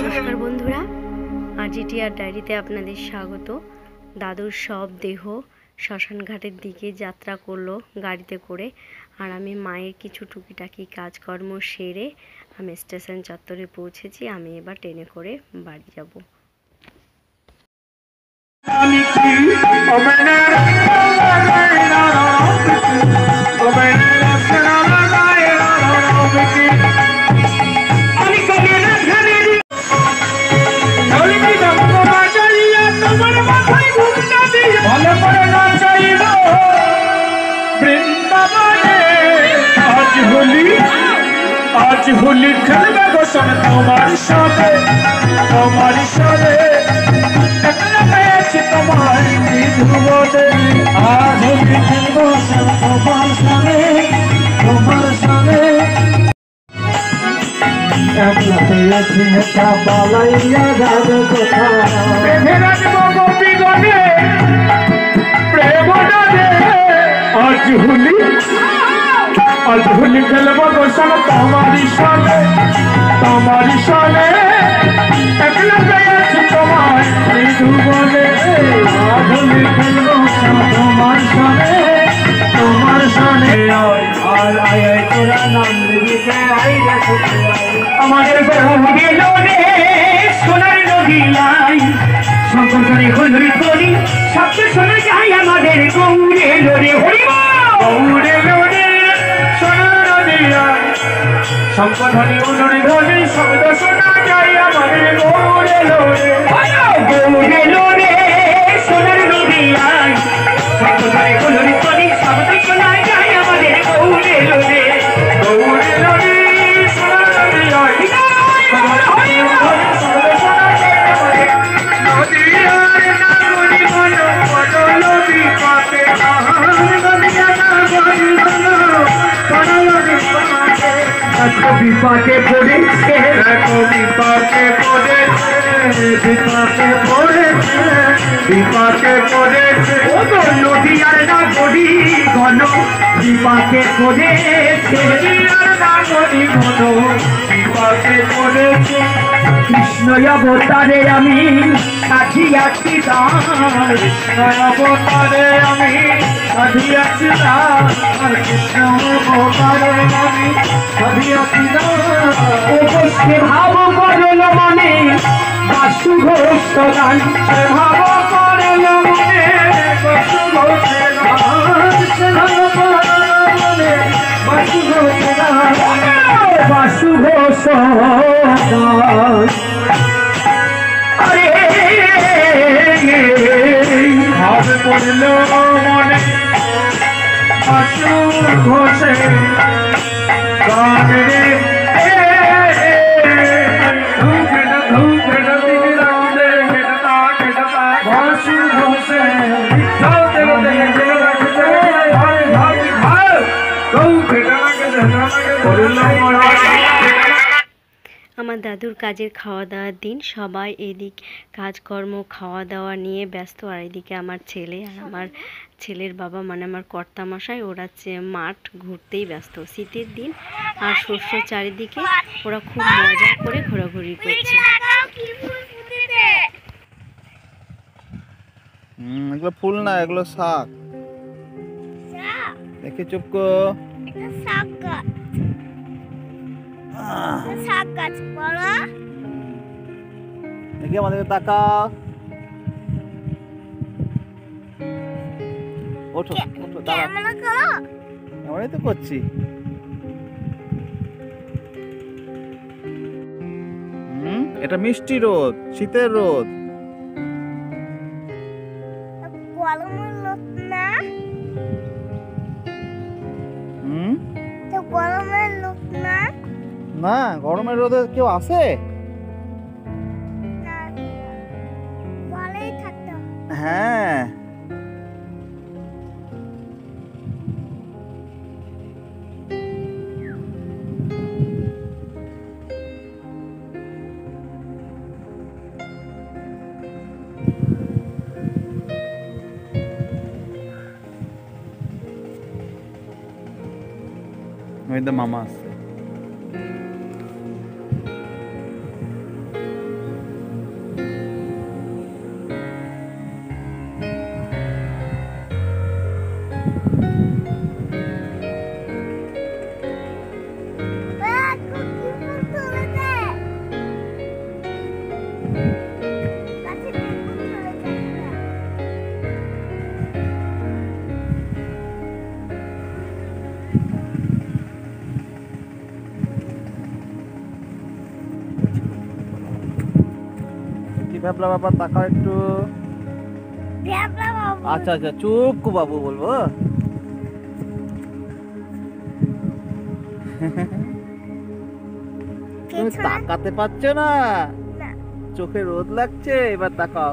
নমস্কার বন্ধুরা, আরজিটিআর ডায়েরিতে আপনাদের স্বাগত। দাদুর সব দেহ শ্মশানঘাটের দিকে যাত্রা করলো গাড়িতে করে, আর আমি মায়ের কিছু টুকিটাকি কাজকর্ম সেরে আমি স্টেশন চত্বরে পৌঁছেছি। আমি এবার ট্রেনে করে বাড়ি যাব। आज होली खेलबे गोसन तुम्हारी साथे एकला पेच तुम्हारी धुबोदे आज होली खेलबो गोसन तुम्हारी साथे एकला पेच हेता बालाइया गाद कोथा प्रेमेरा देबो गोपी गने प्रेम दे आज होली खेलबो गोसन तुम्हारी साथे एकला पेच तुम्हारी धुबोदे आज होली खेलबो गोसन तुम्हारी साथे আর আয় তোরা নাম দিকে আই গেছে আমাদের বহু গেল রে সোনার নদী লাই সংকটে হলুই করি সবচেয়ে শোনা যায় আমাদের গৌরে লোরে হরিমা গৌরে লোরে সোনার নদী লাই সংকটে হলুই ধরে শব্দ শোনা যায় আমাদের গৌরে লোরে সোনার নদী লাই সংকটে হলুই করি শব্দ শোনা যায় আমাদের গৌরে লোরে সোনার নদী লাই বিপাকে পড়েছে ও তো নদী আর না গড়ি ঘন বিপাকে পড়েছে কৃষ্ণ অবতারে আমি সাধিয়াছি কৃষ্ণ অবতারে আমি সাধিয়াছি আর কৃষ্ণ অবতারে আমি সাধিয়াছি সে ভাব করল মনে বাসু ঘোষ গান সে ভাব করল মনে বাসু ঘোষ বাসু ঘোষ আরে ভাব পড়ল মনে বাসু ঘোষে গান রে বাসু ঘোষে আমার দাদুর কাজের খাওয়া দাওয়ার দিন, সবাই এদিক কাজকর্ম খাওয়া দাওয়া নিয়ে ব্যস্ত, আর এদিকে আমার ছেলে আর আমার ছেলের বাবা মানে আমার কর্তামশাই ওরা মাঠ ঘুরতেই ব্যস্ত। শীতের দিন আর শস্য চারিদিকে ওরা খুব মজা করে ঘোরাঘুরি করছে। এগুলো ফুল না, এগুলো শাক। দেখে চুপ কো। দেখি আমাদের তাকা। ওঠো ওঠো, দাঁড়া। এমনই তো করছি। এটা মিষ্টি রোদ, শীতের রোদ। না, গরমের রোদে কেউ আসে? হ্যাঁ, ওই তো মামা আসছে। ভ্যাবলা বাবা তাকাও একটু। আচ্ছা আচ্ছা চুপ কো বাবু বলবো। তুমি তাকাতে পারছো না, চোখে রোদ লাগছে, এবার তাকাও।